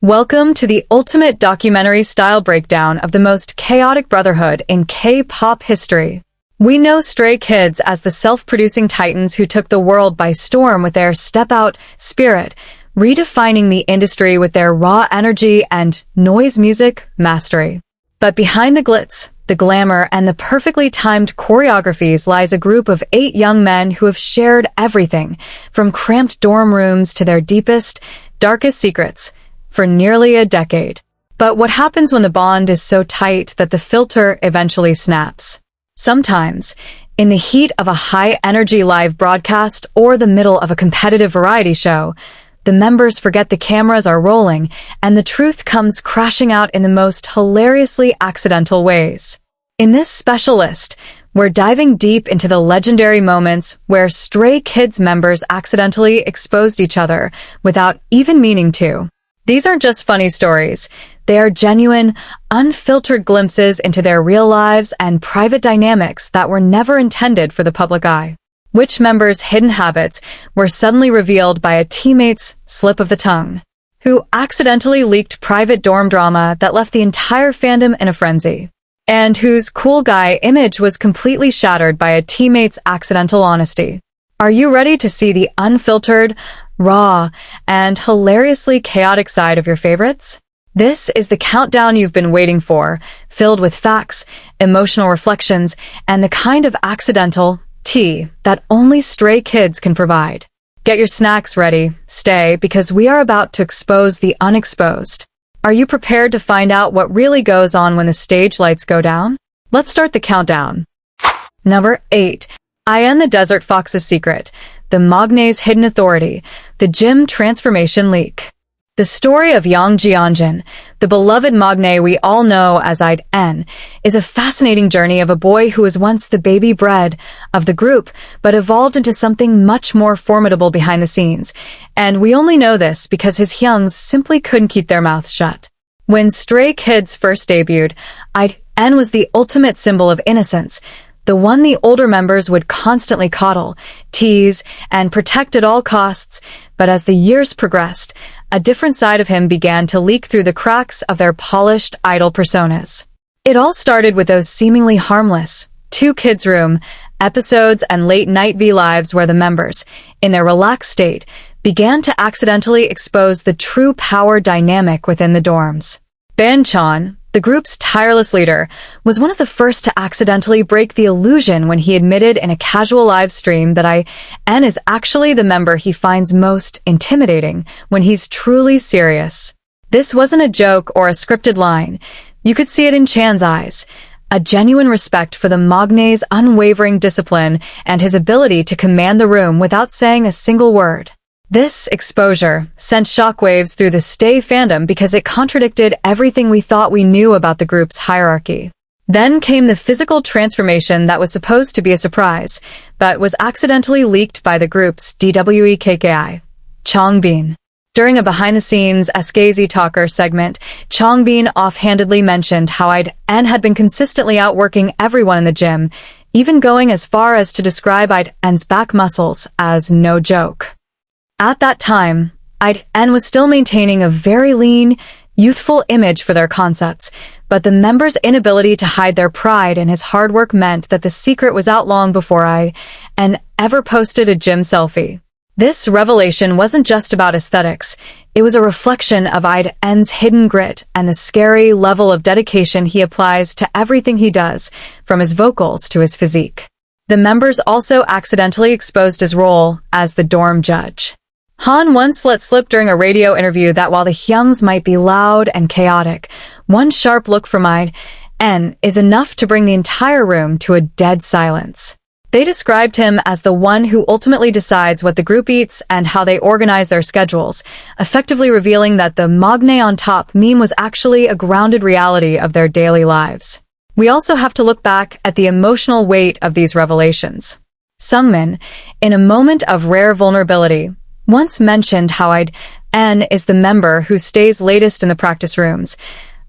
Welcome to the ultimate documentary-style breakdown of the most chaotic brotherhood in K-pop history. We know Stray Kids as the self-producing titans who took the world by storm with their step-out spirit, redefining the industry with their raw energy and noise music mastery. But behind the glitz, the glamour, and the perfectly timed choreographies lies a group of 8 young men who have shared everything, from cramped dorm rooms to their deepest, darkest secrets, for nearly a decade. But what happens when the bond is so tight that the filter eventually snaps? Sometimes, in the heat of a high-energy live broadcast or the middle of a competitive variety show, the members forget the cameras are rolling and the truth comes crashing out in the most hilariously accidental ways. In this special list, we're diving deep into the legendary moments where Stray Kids members accidentally exposed each other without even meaning to. These aren't just funny stories. They are genuine, unfiltered glimpses into their real lives and private dynamics that were never intended for the public eye. Which members' hidden habits were suddenly revealed by a teammate's slip of the tongue? Who accidentally leaked private dorm drama that left the entire fandom in a frenzy? And whose cool guy image was completely shattered by a teammate's accidental honesty? Are you ready to see the unfiltered, raw, and hilariously chaotic side of your favorites? This is the countdown you've been waiting for, filled with facts, emotional reflections, and the kind of accidental tea that only Stray Kids can provide. Get your snacks ready, stay, because we are about to expose the unexposed. Are you prepared to find out what really goes on when the stage lights go down? Let's start the countdown. Number 8. Ian the Desert Fox's Secret. The Maknae's Hidden Authority, the gym transformation leak. The story of Hyunjin, the beloved Maknae we all know as Id-en, is a fascinating journey of a boy who was once the baby bread of the group, but evolved into something much more formidable behind the scenes. And we only know this because his Hyungs simply couldn't keep their mouths shut. When Stray Kids first debuted, Id-en was the ultimate symbol of innocence, the one the older members would constantly coddle, tease, and protect at all costs. But as the years progressed, a different side of him began to leak through the cracks of their polished idol personas. It all started with those seemingly harmless, 2 kids' room episodes and late-night V-Lives where the members, in their relaxed state, began to accidentally expose the true power dynamic within the dorms. Banchan, the group's tireless leader, was one of the first to accidentally break the illusion when he admitted in a casual live stream that Id-en is actually the member he finds most intimidating when he's truly serious. This wasn't a joke or a scripted line. You could see it in Chan's eyes, a genuine respect for the Maknae's unwavering discipline and his ability to command the room without saying a single word. This exposure sent shockwaves through the Stay fandom because it contradicted everything we thought we knew about the group's hierarchy. Then came the physical transformation that was supposed to be a surprise, but was accidentally leaked by the group's DWEKKI, Changbin. During a behind-the-scenes Askazy Talker segment, Changbin offhandedly mentioned how Id-en had been consistently outworking everyone in the gym, even going as far as to describe Id-en's back muscles as no joke. At that time, Id-en was still maintaining a very lean, youthful image for their concepts, but the members' inability to hide their pride in his hard work meant that the secret was out long before Id-en ever posted a gym selfie. This revelation wasn't just about aesthetics, it was a reflection of Id-en's hidden grit and the scary level of dedication he applies to everything he does, from his vocals to his physique. The members also accidentally exposed his role as the dorm judge. Han once let slip during a radio interview that while the Hyungs might be loud and chaotic, one sharp look from Id-en is enough to bring the entire room to a dead silence. They described him as the one who ultimately decides what the group eats and how they organize their schedules, effectively revealing that the Maknae on top meme was actually a grounded reality of their daily lives. We also have to look back at the emotional weight of these revelations. Seungmin, in a moment of rare vulnerability, once mentioned how Id-en is the member who stays latest in the practice rooms,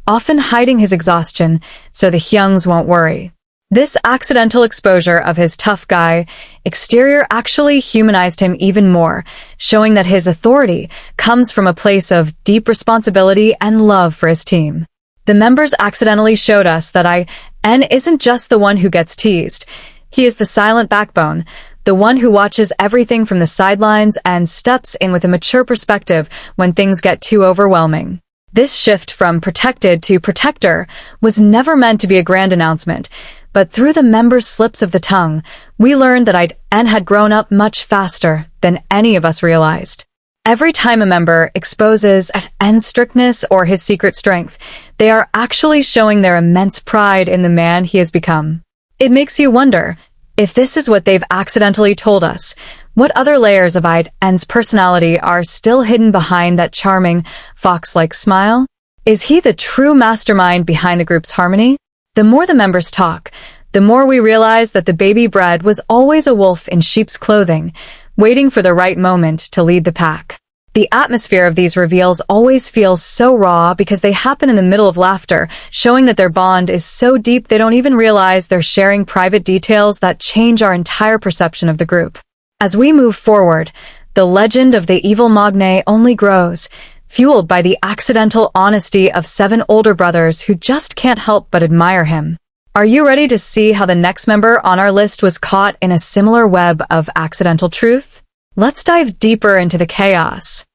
often hiding his exhaustion so the Hyungs won't worry. This accidental exposure of his tough guy exterior actually humanized him even more, showing that his authority comes from a place of deep responsibility and love for his team. The members accidentally showed us that N isn't just the one who gets teased. He is the silent backbone, the one who watches everything from the sidelines and steps in with a mature perspective when things get too overwhelming. This shift from protected to protector was never meant to be a grand announcement, but through the members' slips of the tongue, we learned that N had grown up much faster than any of us realized. Every time a member exposes N's strictness or his secret strength, they are actually showing their immense pride in the man he has become. It makes you wonder, if this is what they've accidentally told us, what other layers of N's personality are still hidden behind that charming, fox-like smile? Is he the true mastermind behind the group's harmony? The more the members talk, the more we realize that the baby bred was always a wolf in sheep's clothing, waiting for the right moment to lead the pack. The atmosphere of these reveals always feels so raw because they happen in the middle of laughter, showing that their bond is so deep they don't even realize they're sharing private details that change our entire perception of the group. As we move forward, the legend of the evil Maknae only grows, fueled by the accidental honesty of 7 older brothers who just can't help but admire him. Are you ready to see how the next member on our list was caught in a similar web of accidental truth? Let's dive deeper into the chaos.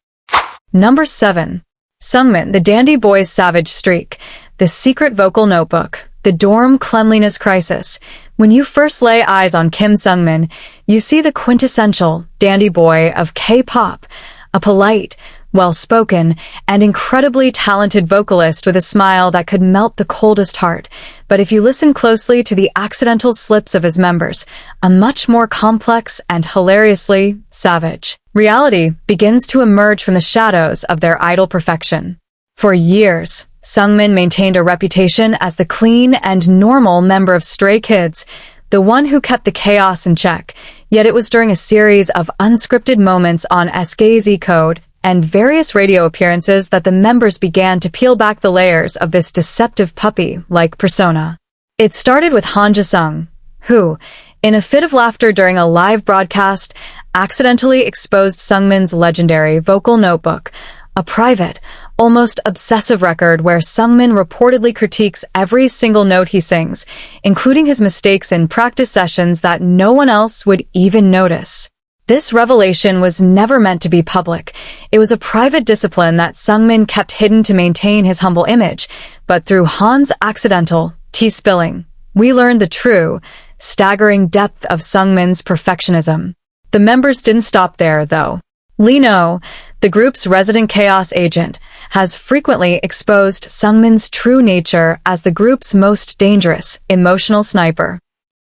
Number 7. Seungmin, the dandy boy's savage streak, the secret vocal notebook, the dorm cleanliness crisis. When you first lay eyes on Kim Seungmin, you see the quintessential dandy boy of K-pop, a polite, well-spoken, and incredibly talented vocalist with a smile that could melt the coldest heart. But if you listen closely to the accidental slips of his members, a much more complex and hilariously savage reality begins to emerge from the shadows of their idol perfection. For years, Seungmin maintained a reputation as the clean and normal member of Stray Kids, the one who kept the chaos in check. Yet it was during a series of unscripted moments on SKZ Code and various radio appearances that the members began to peel back the layers of this deceptive puppy-like persona. It started with Han Jae-sung, who, in a fit of laughter during a live broadcast, accidentally exposed Seungmin's legendary vocal notebook, a private, almost obsessive record where Seungmin reportedly critiques every single note he sings, including his mistakes in practice sessions that no one else would even notice. This revelation was never meant to be public. It was a private discipline that Seungmin kept hidden to maintain his humble image, but through Han's accidental tea spilling, we learned the true, staggering depth of Seungmin's perfectionism. The members didn't stop there, though. Lino, the group's resident chaos agent, has frequently exposed Seungmin's true nature as the group's most dangerous, emotional sniper.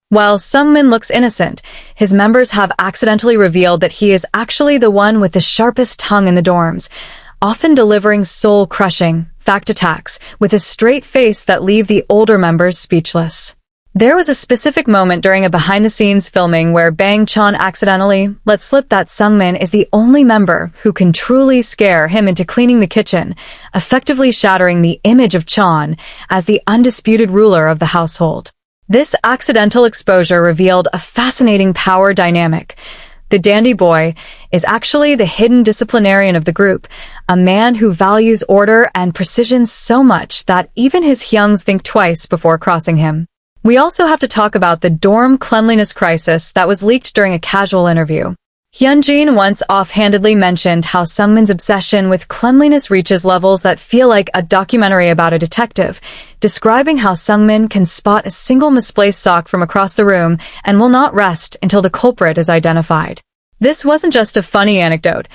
While Seungmin looks innocent, his members have accidentally revealed that he is actually the one with the sharpest tongue in the dorms, often delivering soul-crushing fact attacks with a straight face that leave the older members speechless. There was a specific moment during a behind-the-scenes filming where Bang Chan accidentally let slip that Seungmin is the only member who can truly scare him into cleaning the kitchen, effectively shattering the image of Chan as the undisputed ruler of the household. This accidental exposure revealed a fascinating power dynamic. The dandy boy is actually the hidden disciplinarian of the group, a man who values order and precision so much that even his hyungs think twice before crossing him. We also have to talk about the dorm cleanliness crisis that was leaked during a casual interview. Hyunjin once offhandedly mentioned how Seungmin's obsession with cleanliness reaches levels that feel like a documentary about a detective, describing how Seungmin can spot a single misplaced sock from across the room and will not rest until the culprit is identified. This wasn't just a funny anecdote.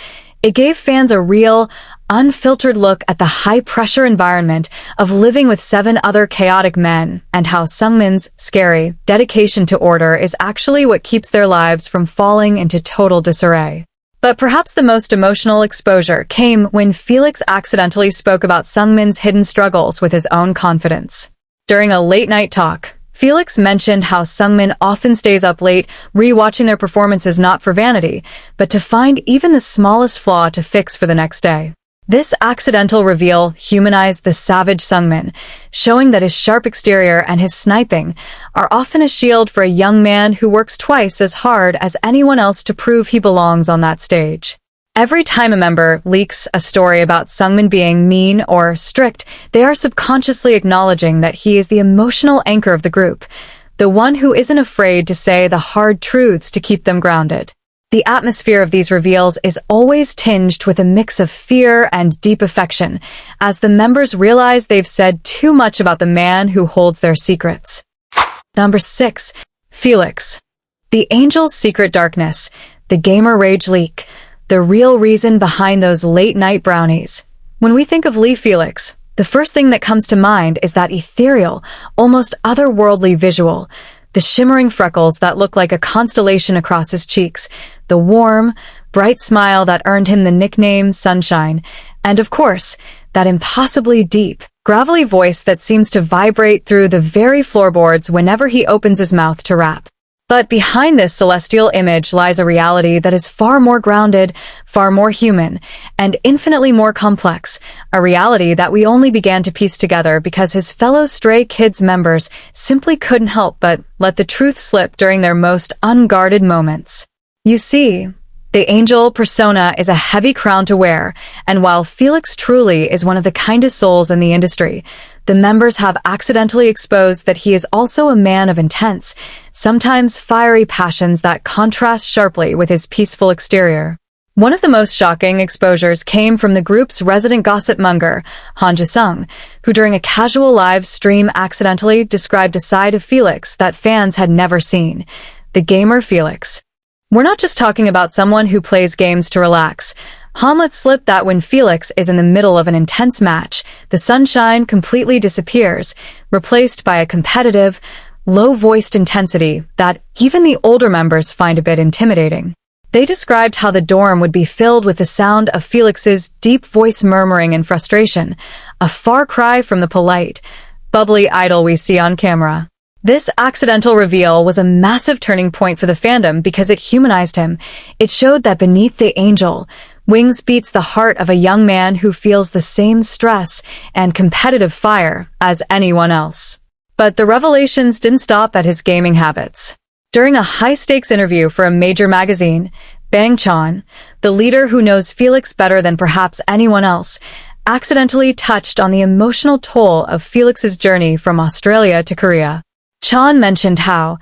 It gave fans a real, unfiltered look at the high-pressure environment of living with 7 other chaotic men and how Seungmin's scary dedication to order is actually what keeps their lives from falling into total disarray. But perhaps the most emotional exposure came when Felix accidentally spoke about Seungmin's hidden struggles with his own confidence. During a late-night talk, Felix mentioned how Seungmin often stays up late re-watching their performances not for vanity, but to find even the smallest flaw to fix for the next day. This accidental reveal humanized the savage Seungmin, showing that his sharp exterior and his sniping are often a shield for a young man who works twice as hard as anyone else to prove he belongs on that stage. Every time a member leaks a story about Seungmin being mean or strict, they are subconsciously acknowledging that he is the emotional anchor of the group, the one who isn't afraid to say the hard truths to keep them grounded. The atmosphere of these reveals is always tinged with a mix of fear and deep affection, as the members realize they've said too much about the man who holds their secrets. Number 6. Felix. The angel's secret darkness, the gamer rage leak, the real reason behind those late-night brownies. When we think of Felix, the first thing that comes to mind is that ethereal, almost otherworldly visual, the shimmering freckles that look like a constellation across his cheeks, the warm, bright smile that earned him the nickname Sunshine, and of course, that impossibly deep, gravelly voice that seems to vibrate through the very floorboards whenever he opens his mouth to rap. But behind this celestial image lies a reality that is far more grounded, far more human, and infinitely more complex, a reality that we only began to piece together because his fellow Stray Kids members simply couldn't help but let the truth slip during their most unguarded moments. You see, the angel persona is a heavy crown to wear, and while Felix truly is one of the kindest souls in the industry, the members have accidentally exposed that he is also a man of intense, sometimes fiery passions that contrast sharply with his peaceful exterior. One of the most shocking exposures came from the group's resident gossip monger, Hyunjin, who during a casual live stream accidentally described a side of Felix that fans had never seen, the gamer Felix. We're not just talking about someone who plays games to relax. Han lets slip that when Felix is in the middle of an intense match, the sunshine completely disappears, replaced by a competitive, low-voiced intensity that even the older members find a bit intimidating. They described how the dorm would be filled with the sound of Felix's deep voice murmuring in frustration, a far cry from the polite, bubbly idol we see on camera. This accidental reveal was a massive turning point for the fandom because it humanized him. It showed that beneath the angel, wings beats the heart of a young man who feels the same stress and competitive fire as anyone else. But the revelations didn't stop at his gaming habits. During a high-stakes interview for a major magazine, Bang Chan, the leader who knows Felix better than perhaps anyone else, accidentally touched on the emotional toll of Felix's journey from Australia to Korea. Chan mentioned how,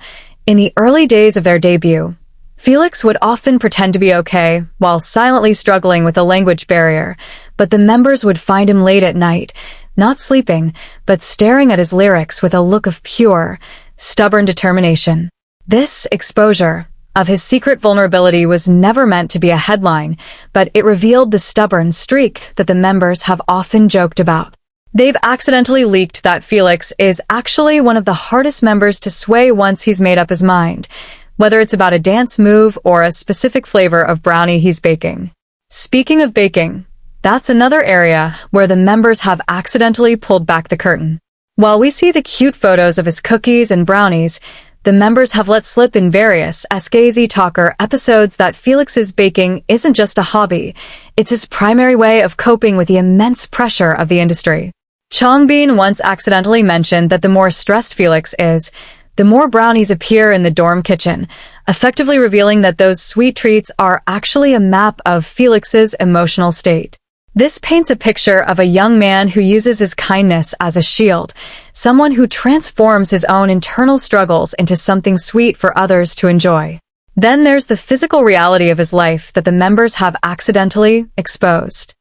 in the early days of their debut, Felix would often pretend to be okay while silently struggling with a language barrier, but the members would find him late at night, not sleeping, but staring at his lyrics with a look of pure, stubborn determination. This exposure of his secret vulnerability was never meant to be a headline, but it revealed the stubborn streak that the members have often joked about. They've accidentally leaked that Felix is actually one of the hardest members to sway once he's made up his mind, whether it's about a dance move or a specific flavor of brownie he's baking. Speaking of baking, that's another area where the members have accidentally pulled back the curtain. While we see the cute photos of his cookies and brownies, the members have let slip in various SKZ Talker episodes that Felix's baking isn't just a hobby, it's his primary way of coping with the immense pressure of the industry. Changbin once accidentally mentioned that the more stressed Felix is, the more brownies appear in the dorm kitchen, effectively revealing that those sweet treats are actually a map of Felix's emotional state. This paints a picture of a young man who uses his kindness as a shield, someone who transforms his own internal struggles into something sweet for others to enjoy. Then there's the physical reality of his life that the members have accidentally exposed.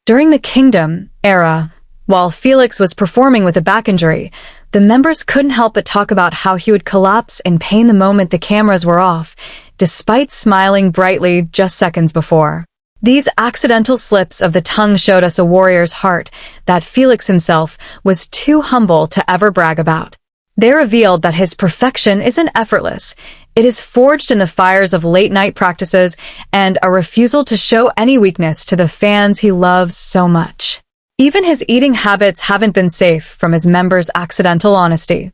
During the Kingdom era, while Felix was performing with a back injury, the members couldn't help but talk about how he would collapse in pain the moment the cameras were off, despite smiling brightly just seconds before. These accidental slips of the tongue showed us a warrior's heart that Felix himself was too humble to ever brag about. They revealed that his perfection isn't effortless. It is forged in the fires of late-night practices and a refusal to show any weakness to the fans he loves so much. Even his eating habits haven't been safe from his members' accidental honesty.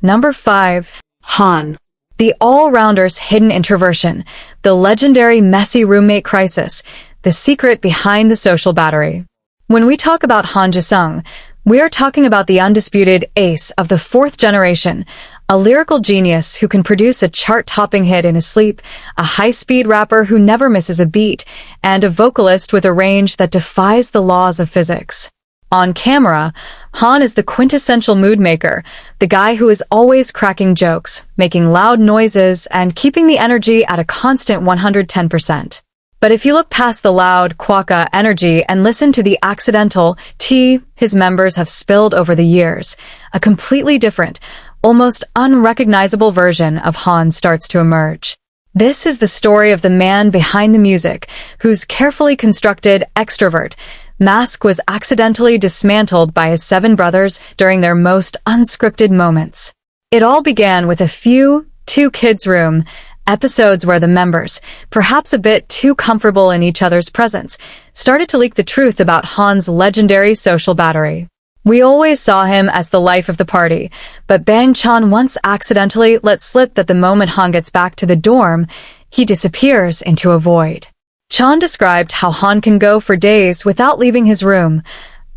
Number 5. Han. The all-rounder's hidden introversion, the legendary messy roommate crisis, the secret behind the social battery. When we talk about Han Ji-sung, we are talking about the undisputed ace of the fourth generation, a lyrical genius who can produce a chart-topping hit in his sleep, a high-speed rapper who never misses a beat, and a vocalist with a range that defies the laws of physics. On camera, Han is the quintessential mood maker, the guy who is always cracking jokes, making loud noises, and keeping the energy at a constant 110%. But if you look past the loud, quokka energy and listen to the accidental tea his members have spilled over the years, a completely different, almost unrecognizable version of Han starts to emerge. This is the story of the man behind the music, whose carefully constructed extrovert mask was accidentally dismantled by his 7 brothers during their most unscripted moments. It all began with a few two kids' room episodes where the members, perhaps a bit too comfortable in each other's presence, started to leak the truth about Han's legendary social battery. We always saw him as the life of the party, but Bang Chan once accidentally let slip that the moment Han gets back to the dorm, he disappears into a void. Chan described how Han can go for days without leaving his room,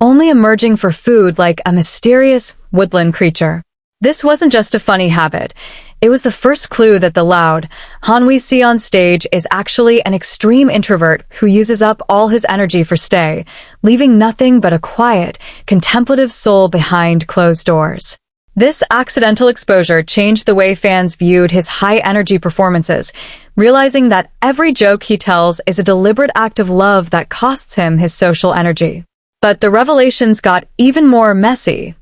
only emerging for food like a mysterious woodland creature. This wasn't just a funny habit. It was the first clue that the loud Han we see on stage is actually an extreme introvert who uses up all his energy for stay, leaving nothing but a quiet, contemplative soul behind closed doors. This accidental exposure changed the way fans viewed his high-energy performances, realizing that every joke he tells is a deliberate act of love that costs him his social energy. But the revelations got even more messy.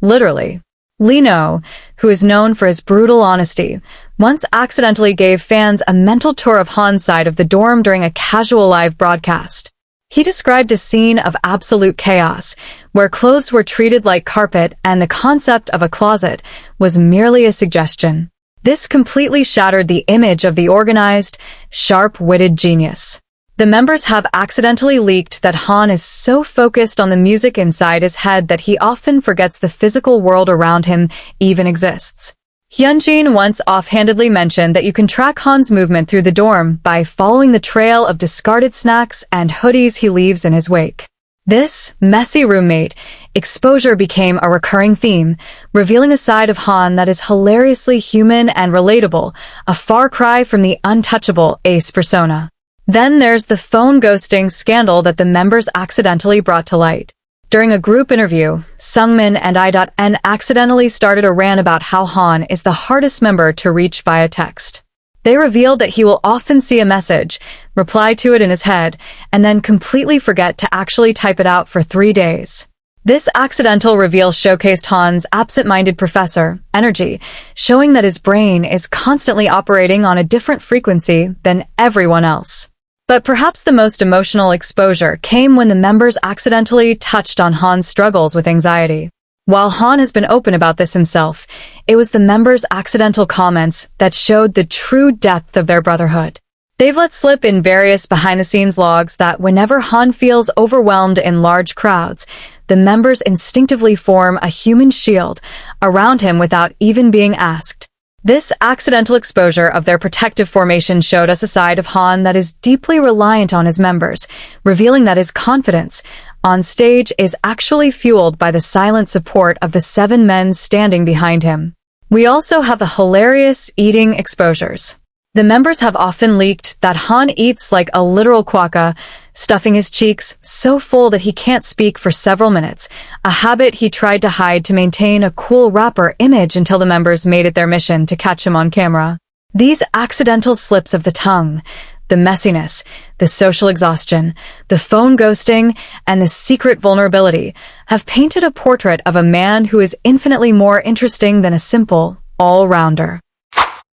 Literally. Lino, who is known for his brutal honesty, once accidentally gave fans a mental tour of Han's side of the dorm during a casual live broadcast. He described a scene of absolute chaos, where clothes were treated like carpet and the concept of a closet was merely a suggestion. This completely shattered the image of the organized, sharp-witted genius. The members have accidentally leaked that Han is so focused on the music inside his head that he often forgets the physical world around him even exists. Hyunjin once offhandedly mentioned that you can track Han's movement through the dorm by following the trail of discarded snacks and hoodies he leaves in his wake. This messy roommate exposure became a recurring theme, revealing a side of Han that is hilariously human and relatable, a far cry from the untouchable ace persona. Then there's the phone ghosting scandal that the members accidentally brought to light. During a group interview, Seungmin and I.N accidentally started a rant about how Han is the hardest member to reach via text. They revealed that he will often see a message, reply to it in his head, and then completely forget to actually type it out for 3 days. This accidental reveal showcased Han's absent-minded professor energy, showing that his brain is constantly operating on a different frequency than everyone else. But perhaps the most emotional exposure came when the members accidentally touched on Han's struggles with anxiety. While Han has been open about this himself, it was the members' accidental comments that showed the true depth of their brotherhood. They've let slip in various behind-the-scenes logs that whenever Han feels overwhelmed in large crowds, the members instinctively form a human shield around him without even being asked. This accidental exposure of their protective formation showed us a side of Han that is deeply reliant on his members, revealing that his confidence on stage is actually fueled by the silent support of the 7 men standing behind him. We also have the hilarious eating exposures. The members have often leaked that Han eats like a literal quokka, stuffing his cheeks so full that he can't speak for several minutes, a habit he tried to hide to maintain a cool rapper image until the members made it their mission to catch him on camera. These accidental slips of the tongue, the messiness, the social exhaustion, the phone ghosting, and the secret vulnerability have painted a portrait of a man who is infinitely more interesting than a simple all-rounder.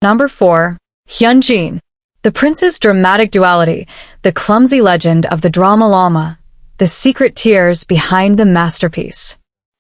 Number 4. Hyunjin. The prince's dramatic duality, the clumsy legend of the drama Llama, the secret tears behind the masterpiece.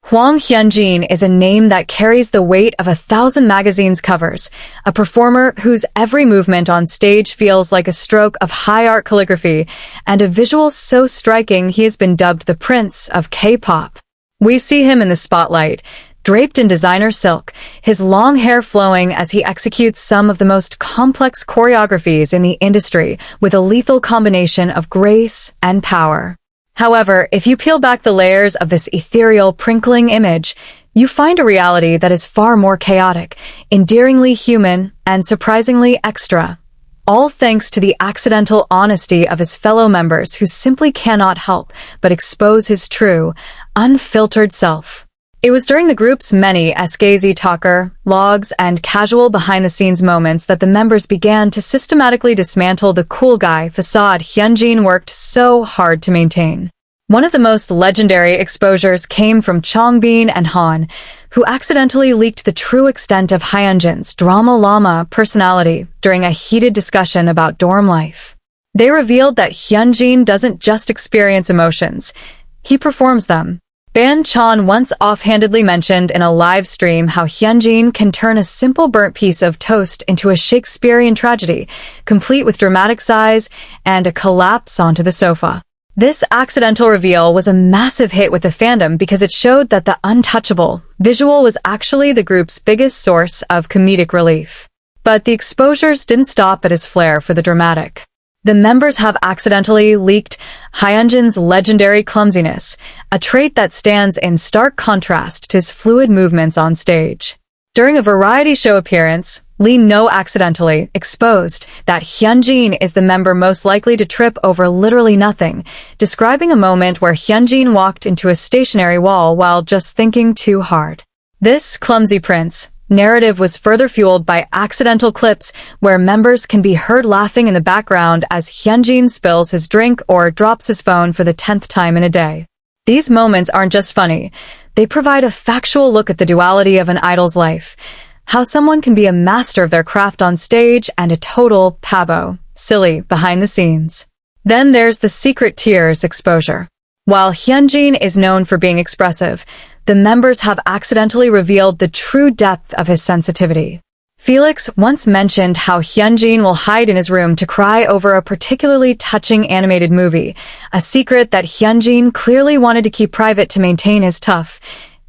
Hwang Hyunjin is a name that carries the weight of 1,000 magazines' covers, a performer whose every movement on stage feels like a stroke of high art calligraphy, and a visual so striking he has been dubbed the Prince of K-pop. We see him in the spotlight, draped in designer silk, his long hair flowing as he executes some of the most complex choreographies in the industry with a lethal combination of grace and power. However, if you peel back the layers of this ethereal, prinkling image, you find a reality that is far more chaotic, endearingly human, and surprisingly extra. All thanks to the accidental honesty of his fellow members who simply cannot help but expose his true, unfiltered self. It was during the group's many SKZ talker, logs, and casual behind-the-scenes moments that the members began to systematically dismantle the cool guy facade Hyunjin worked so hard to maintain. One of the most legendary exposures came from Changbin and Han, who accidentally leaked the true extent of Hyunjin's drama Llama personality during a heated discussion about dorm life. They revealed that Hyunjin doesn't just experience emotions, he performs them. Ban Chan once offhandedly mentioned in a live stream how Hyunjin can turn a simple burnt piece of toast into a Shakespearean tragedy, complete with dramatic sighs and a collapse onto the sofa. This accidental reveal was a massive hit with the fandom because it showed that the untouchable visual was actually the group's biggest source of comedic relief. But the exposures didn't stop at his flair for the dramatic. The members have accidentally leaked Hyunjin's legendary clumsiness, a trait that stands in stark contrast to his fluid movements on stage. During a variety show appearance, Lee No accidentally exposed that Hyunjin is the member most likely to trip over literally nothing, describing a moment where Hyunjin walked into a stationary wall while just thinking too hard. This clumsy prince narrative was further fueled by accidental clips where members can be heard laughing in the background as Hyunjin spills his drink or drops his phone for the 10th time in a day. These moments aren't just funny, they provide a factual look at the duality of an idol's life, how someone can be a master of their craft on stage and a total pabo, silly behind the scenes. Then there's the secret tears exposure. While Hyunjin is known for being expressive, the members have accidentally revealed the true depth of his sensitivity. Felix once mentioned how Hyunjin will hide in his room to cry over a particularly touching animated movie, a secret that Hyunjin clearly wanted to keep private to maintain his tough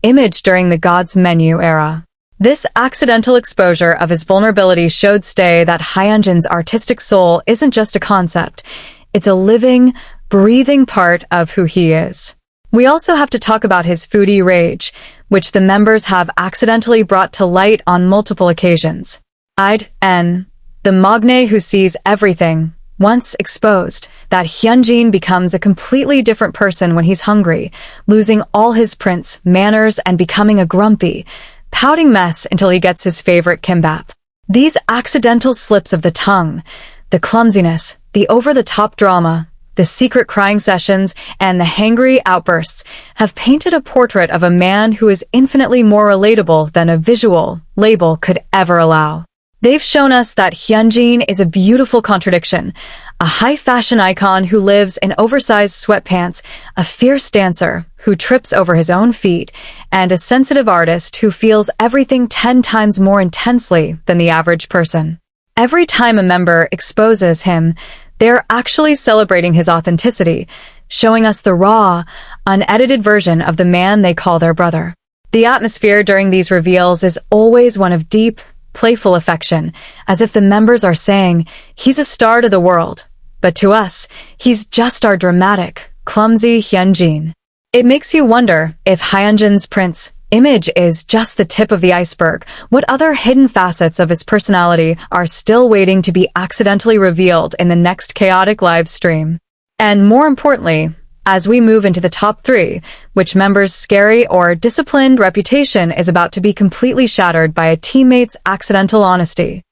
image during the God's Menu era. This accidental exposure of his vulnerability showed Stay that Hyunjin's artistic soul isn't just a concept, it's a living, breathing part of who he is. We also have to talk about his foodie rage, which the members have accidentally brought to light on multiple occasions. The Maknae who sees everything, once exposed that Hyunjin becomes a completely different person when he's hungry, losing all his prince manners and becoming a grumpy, pouting mess until he gets his favorite kimbap. These accidental slips of the tongue, the clumsiness, the over-the-top drama, the secret crying sessions, and the hangry outbursts have painted a portrait of a man who is infinitely more relatable than a visual label could ever allow. They've shown us that Hyunjin is a beautiful contradiction, a high-fashion icon who lives in oversized sweatpants, a fierce dancer who trips over his own feet, and a sensitive artist who feels everything 10 times more intensely than the average person. Every time a member exposes him, they're actually celebrating his authenticity, showing us the raw, unedited version of the man they call their brother. The atmosphere during these reveals is always one of deep, playful affection, as if the members are saying, he's a star to the world, but to us, he's just our dramatic, clumsy Hyunjin. It makes you wonder if Hyunjin's prince image is just the tip of the iceberg. What other hidden facets of his personality are still waiting to be accidentally revealed in the next chaotic live stream? And more importantly, as we move into the top 3, which member's scary or disciplined reputation is about to be completely shattered by a teammate's accidental honesty.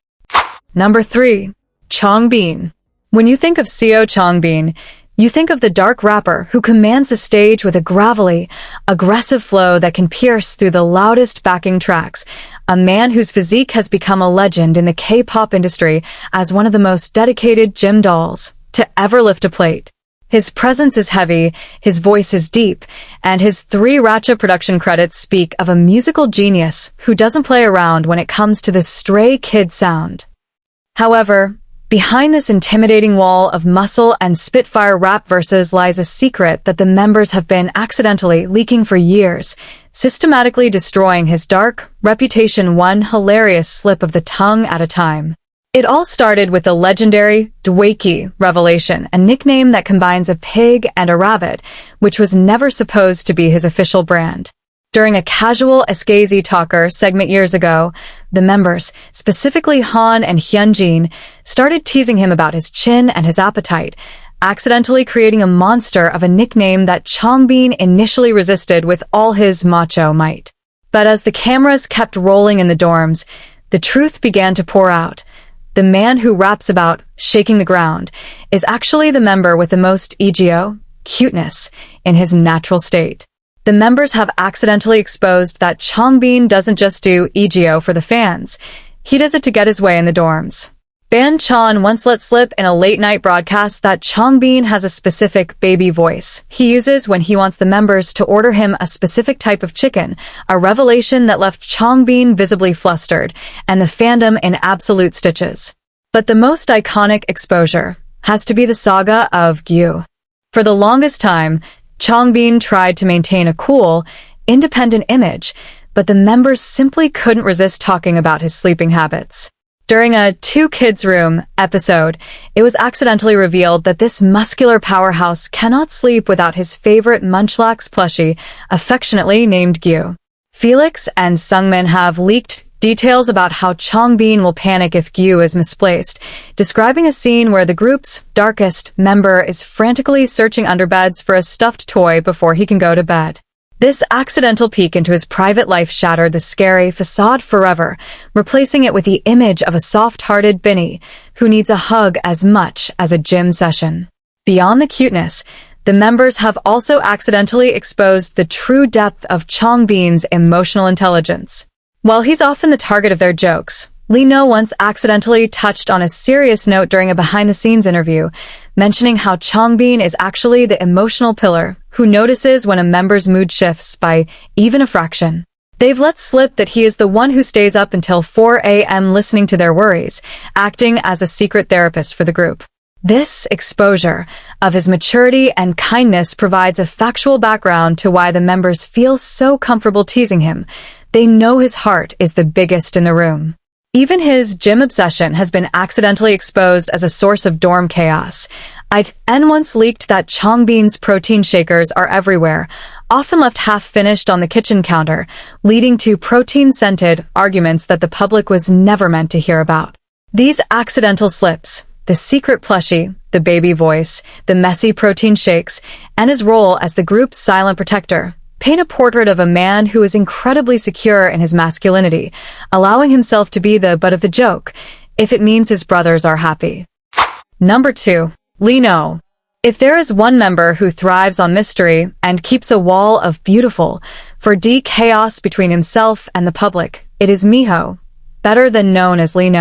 Number 3. Changbin. When you think of CO Changbin, you think of the dark rapper who commands the stage with a gravelly, aggressive flow that can pierce through the loudest backing tracks, a man whose physique has become a legend in the K-pop industry as one of the most dedicated gym dolls to ever lift a plate. His presence is heavy, his voice is deep, and his 3 Ratcha production credits speak of a musical genius who doesn't play around when it comes to the stray kid sound. However, Behind this intimidating wall of muscle and Spitfire rap verses lies a secret that the members have been accidentally leaking for years, systematically destroying his dark reputation one hilarious slip of the tongue at a time. It all started with the legendary Dwayki revelation, a nickname that combines a pig and a rabbit, which was never supposed to be his official brand. During a casual Eskazi Talker segment years ago, the members, specifically Han and Hyunjin, started teasing him about his chin and his appetite, accidentally creating a monster of a nickname that Changbin initially resisted with all his macho might. But as the cameras kept rolling in the dorms, the truth began to pour out. The man who raps about shaking the ground is actually the member with the most ego, cuteness, in his natural state. The members have accidentally exposed that Changbin doesn't just do ego for the fans. He does it to get his way in the dorms. Ban Chan once let slip in a late-night broadcast that Changbin has a specific baby voice he uses when he wants the members to order him a specific type of chicken, a revelation that left Changbin visibly flustered and the fandom in absolute stitches. But the most iconic exposure has to be the saga of Gyu. For the longest time, Changbin tried to maintain a cool, independent image, but the members simply couldn't resist talking about his sleeping habits. During a Two Kids Room episode, it was accidentally revealed that this muscular powerhouse cannot sleep without his favorite Munchlax plushie, affectionately named Gyu. Felix and Seungmin have leaked details about how Changbin will panic if Gyu is misplaced, describing a scene where the group's darkest member is frantically searching under beds for a stuffed toy before he can go to bed. This accidental peek into his private life shattered the scary facade forever, replacing it with the image of a soft-hearted Binny who needs a hug as much as a gym session. Beyond the cuteness, the members have also accidentally exposed the true depth of Changbin's emotional intelligence. While he's often the target of their jokes, Lee once accidentally touched on a serious note during a behind-the-scenes interview, mentioning how Changbin is actually the emotional pillar who notices when a member's mood shifts by even a fraction. They've let slip that he is the one who stays up until 4 a.m. listening to their worries, acting as a secret therapist for the group. This exposure of his maturity and kindness provides a factual background to why the members feel so comfortable teasing him. They know his heart is the biggest in the room. Even his gym obsession has been accidentally exposed as a source of dorm chaos. ITN once leaked that Changbin's protein shakers are everywhere, often left half-finished on the kitchen counter, leading to protein-scented arguments that the public was never meant to hear about. These accidental slips, the secret plushie, the baby voice, the messy protein shakes, and his role as the group's silent protector, paint a portrait of a man who is incredibly secure in his masculinity, allowing himself to be the butt of the joke, if it means his brothers are happy. Number 2. Lee. If there is one member who thrives on mystery and keeps a wall of beautiful, 4D chaos between himself and the public, it is Miho, better than known as Lee.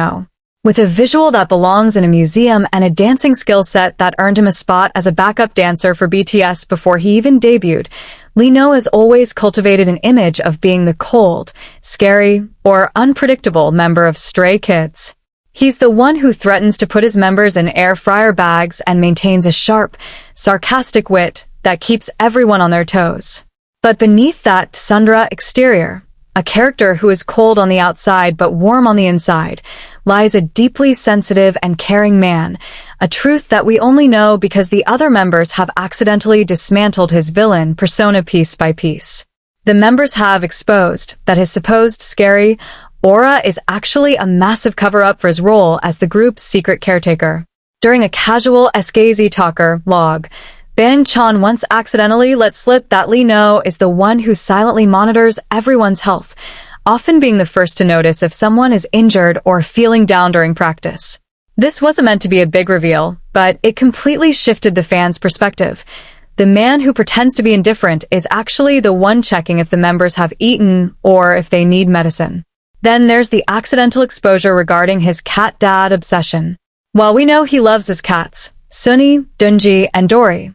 With a visual that belongs in a museum and a dancing skill set that earned him a spot as a backup dancer for BTS before he even debuted, Lee has always cultivated an image of being the cold, scary, or unpredictable member of Stray Kids. He's the one who threatens to put his members in air fryer bags and maintains a sharp, sarcastic wit that keeps everyone on their toes. But beneath that Tsundere exterior, a character who is cold on the outside but warm on the inside, lies a deeply sensitive and caring man, a truth that we only know because the other members have accidentally dismantled his villain persona piece by piece. The members have exposed that his supposed scary aura is actually a massive cover-up for his role as the group's secret caretaker. During a casual Eskazi Talker log, Ban Chan once accidentally let slip that Lee is the one who silently monitors everyone's health, often being the first to notice if someone is injured or feeling down during practice. This wasn't meant to be a big reveal, but it completely shifted the fans' perspective. The man who pretends to be indifferent is actually the one checking if the members have eaten or if they need medicine. Then there's the accidental exposure regarding his cat dad obsession. While we know he loves his cats, Sunny, Dunji, and Dory,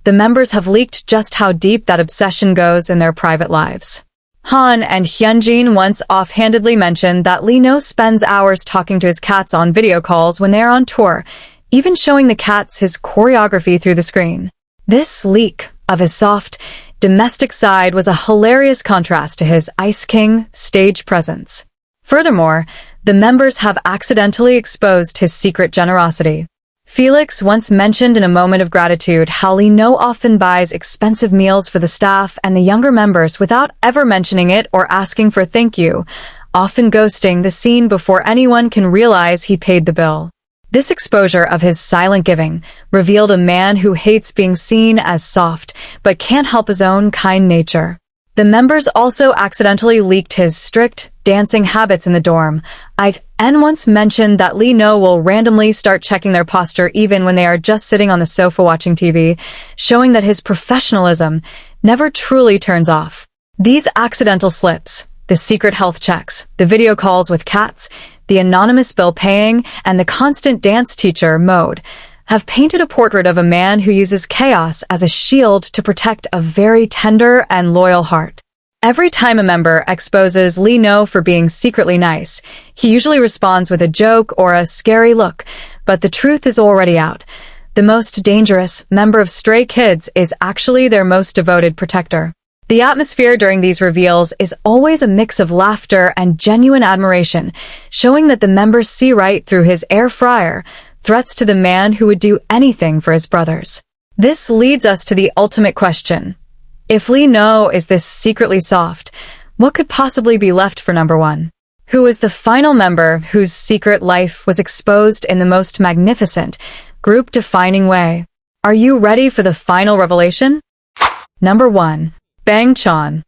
the members have leaked just how deep that obsession goes in their private lives. Han and Hyunjin once offhandedly mentioned that Lee No spends hours talking to his cats on video calls when they are on tour, even showing the cats his choreography through the screen. This leak of his soft, domestic side was a hilarious contrast to his Ice King stage presence. Furthermore, the members have accidentally exposed his secret generosity. Felix once mentioned in a moment of gratitude how Lee No often buys expensive meals for the staff and the younger members without ever mentioning it or asking for thank you, often ghosting the scene before anyone can realize he paid the bill. This exposure of his silent giving revealed a man who hates being seen as soft but can't help his own kind nature. The members also accidentally leaked his strict dancing habits in the dorm. And once mentioned that Lee No will randomly start checking their posture even when they are just sitting on the sofa watching TV, showing that his professionalism never truly turns off. These accidental slips, the secret health checks, the video calls with cats, the anonymous bill paying, and the constant dance teacher mode have painted a portrait of a man who uses chaos as a shield to protect a very tender and loyal heart. Every time a member exposes Lee No for being secretly nice, he usually responds with a joke or a scary look, but the truth is already out. The most dangerous member of Stray Kids is actually their most devoted protector. The atmosphere during these reveals is always a mix of laughter and genuine admiration, showing that the members see right through his air fryer, threats to the man who would do anything for his brothers. This leads us to the ultimate question. If Lee No is this secretly soft, what could possibly be left for number one? Who is the final member whose secret life was exposed in the most magnificent, group-defining way? Are you ready for the final revelation? Number 1. Bang Chan.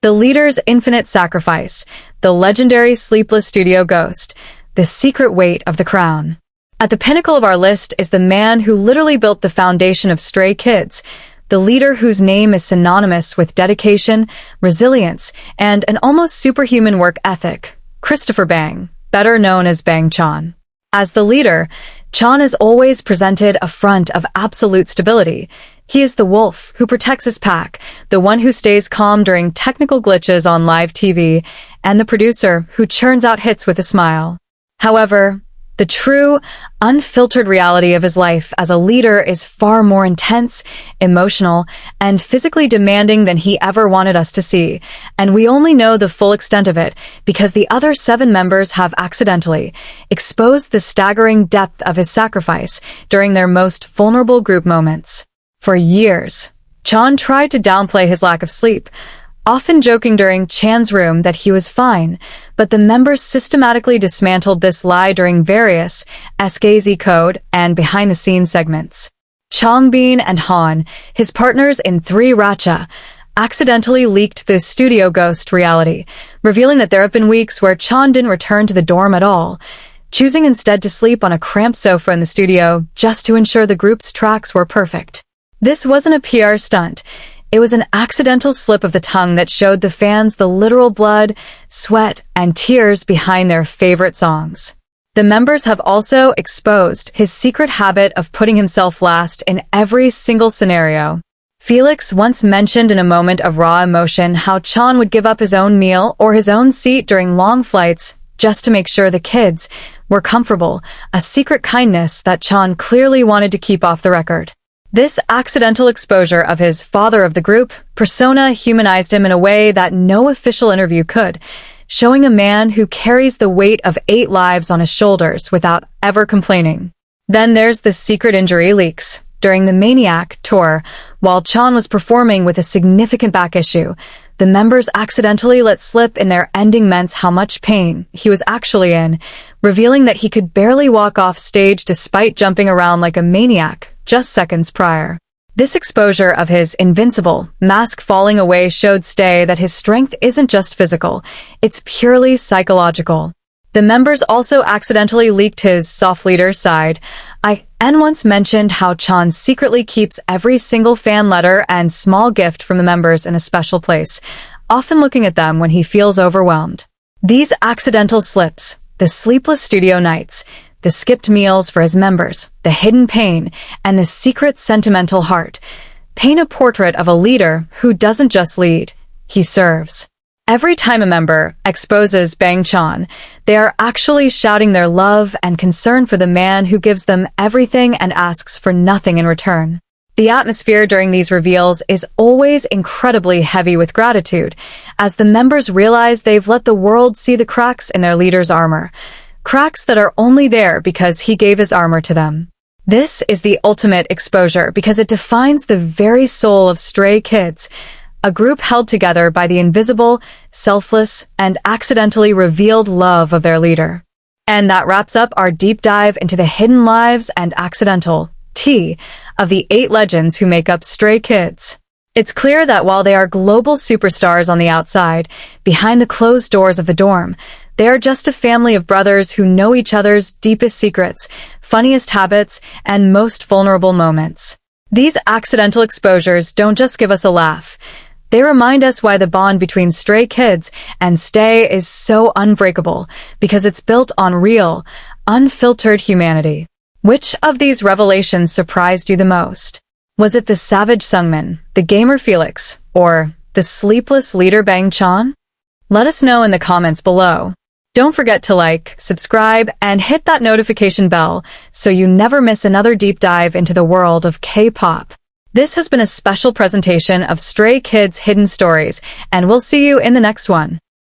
The leader's infinite sacrifice, the legendary sleepless studio ghost, the secret weight of the crown. At the pinnacle of our list is the man who literally built the foundation of Stray Kids, the leader whose name is synonymous with dedication, resilience, and an almost superhuman work ethic, Christopher Bang, better known as Bang Chan. As the leader, Chan is always presented a front of absolute stability. He is the wolf who protects his pack, the one who stays calm during technical glitches on live TV, and the producer who churns out hits with a smile. However, the true, unfiltered reality of his life as a leader is far more intense, emotional, and physically demanding than he ever wanted us to see, and we only know the full extent of it because the other 7 members have accidentally exposed the staggering depth of his sacrifice during their most vulnerable group moments. For years, Chan tried to downplay his lack of sleep, often joking during Chan's room that he was fine, but the members systematically dismantled this lie during various SKZ code and behind-the-scenes segments. Changbin and Han, his partners in 3 Racha, accidentally leaked the studio ghost reality, revealing that there have been weeks where Chan didn't return to the dorm at all, choosing instead to sleep on a cramped sofa in the studio just to ensure the group's tracks were perfect. This wasn't a PR stunt. It was an accidental slip of the tongue that showed the fans the literal blood, sweat, and tears behind their favorite songs. The members have also exposed his secret habit of putting himself last in every single scenario. Felix once mentioned in a moment of raw emotion how Chan would give up his own meal or his own seat during long flights just to make sure the kids were comfortable, a secret kindness that Chan clearly wanted to keep off the record. This accidental exposure of his father of the group persona humanized him in a way that no official interview could, showing a man who carries the weight of 8 lives on his shoulders without ever complaining. Then there's the secret injury leaks. During the Maniac tour, while Chan was performing with a significant back issue, the members accidentally let slip in their ending meant how much pain he was actually in, revealing that he could barely walk off stage despite jumping around like a maniac just seconds prior. This exposure of his invincible mask falling away showed Stay that his strength isn't just physical, it's purely psychological. The members also accidentally leaked his soft leader side. And once mentioned how Chan secretly keeps every single fan letter and small gift from the members in a special place, often looking at them when he feels overwhelmed. These accidental slips, the sleepless studio nights, the skipped meals for his members, the hidden pain, and the secret sentimental heart, paint a portrait of a leader who doesn't just lead, he serves. Every time a member exposes Bang Chan, they are actually shouting their love and concern for the man who gives them everything and asks for nothing in return. The atmosphere during these reveals is always incredibly heavy with gratitude, as the members realize they've let the world see the cracks in their leader's armor. Cracks that are only there because he gave his armor to them. This is the ultimate exposure because it defines the very soul of Stray Kids, a group held together by the invisible, selfless, and accidentally revealed love of their leader. And that wraps up our deep dive into the hidden lives and accidental tea of the 8 legends who make up Stray Kids. It's clear that while they are global superstars on the outside, behind the closed doors of the dorm, they are just a family of brothers who know each other's deepest secrets, funniest habits, and most vulnerable moments. These accidental exposures don't just give us a laugh. They remind us why the bond between Stray Kids and Stay is so unbreakable, because it's built on real, unfiltered humanity. Which of these revelations surprised you the most? Was it the savage Seungmin, the gamer Felix, or the sleepless leader Bang Chan? Let us know in the comments below. Don't forget to like, subscribe, and hit that notification bell so you never miss another deep dive into the world of K-pop. This has been a special presentation of Stray Kids Hidden Stories, and we'll see you in the next one.